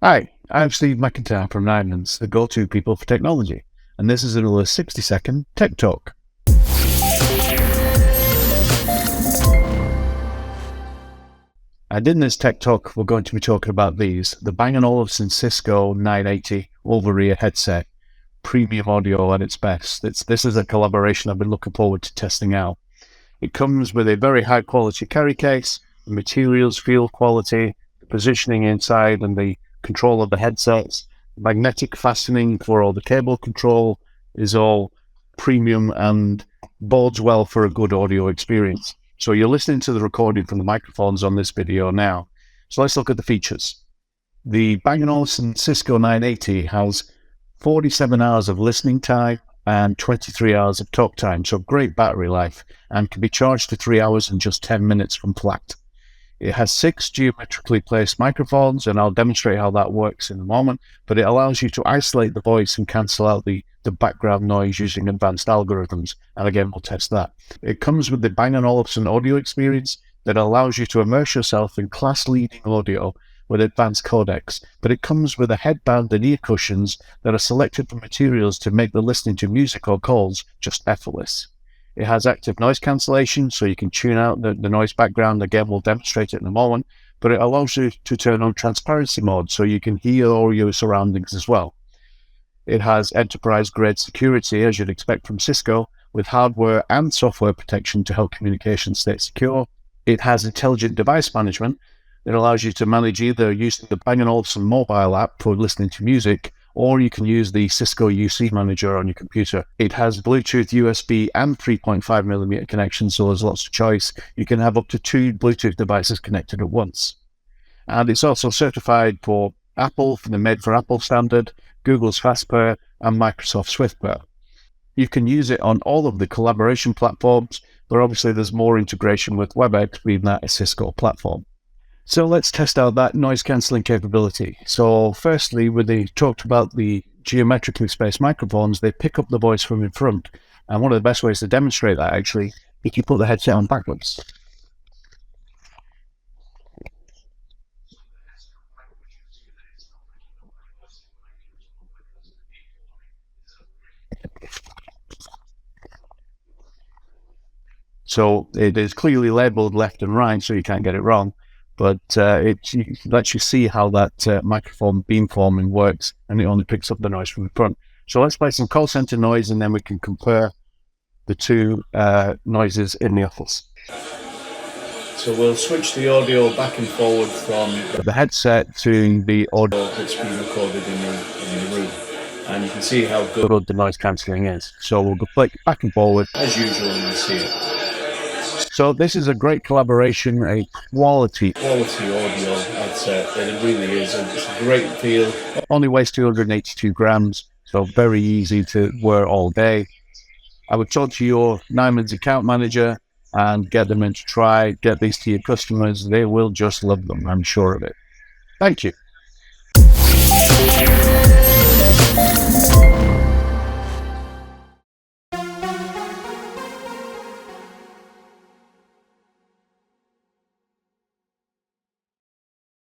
Hi, I'm Steve McIntyre from Nyman's, the go-to people for technology, and this is another 60-second Tech Talk. And in this Tech Talk, we're going to be talking about the Bang & Olufsen Cisco 980 over-ear headset, premium audio at its best. This is a collaboration I've been looking forward to testing out. It comes with a very high-quality carry case, the materials, feel quality, the positioning inside, and the control of the headsets. Magnetic fastening for all the cable control is all premium and bodes well for a good audio experience. So you're listening to the recording from the microphones on this video now. So let's look at the features. The Bang & Olufsen Cisco 980 has 47 hours of listening time and 23 hours of talk time, so great battery life, and can be charged to 3 hours in just 10 minutes from flat. It has 6 geometrically placed microphones, and I'll demonstrate how that works in a moment, but it allows you to isolate the voice and cancel out the background noise using advanced algorithms, and again, we'll test that. It comes with the Bang & Olufsen audio experience that allows you to immerse yourself in class-leading audio with advanced codecs, but it comes with a headband and ear cushions that are selected from materials to make the listening to music or calls just effortless. It has active noise cancellation, so you can tune out the noise background. Again, we'll demonstrate it in a moment, but it allows you to turn on transparency mode so you can hear all your surroundings as well. It has enterprise-grade security, as you'd expect from Cisco, with hardware and software protection to help communication stay secure. It has intelligent device management. It allows you to manage either using the Bang & Olufsen mobile app for listening to music, or you can use the Cisco UC Manager on your computer. It has Bluetooth, USB, and 3.5mm connections, so there's lots of choice. You can have up to 2 Bluetooth devices connected at once. And it's also certified for Apple, for the Made for Apple standard, Google's FastPair, and Microsoft SwiftPair. You can use it on all of the collaboration platforms, but obviously there's more integration with WebEx, being that a Cisco platform. So let's test out that noise cancelling capability. So firstly, when they talked about the geometrically spaced microphones, they pick up the voice from in front. And one of the best ways to demonstrate that, actually, is you put the headset on backwards. So it is clearly labeled left and right, so you can't get it wrong. But it lets you see how that microphone beamforming works, and it only picks up the noise from the front. So let's play some call center noise, and then we can compare the two noises in the office. So we'll switch the audio back and forward from the headset to the audio that's being recorded in the room. And you can see how good the noise cancelling is. So we'll go back and forward as usual, and you'll see it. So this is a great collaboration, a quality audio headset, and it really is. It's a great feel. Only weighs 282 grams, so very easy to wear all day. I would talk to your Nyman's account manager and get them in to try, get these to your customers. They will just love them, I'm sure of it. Thank you.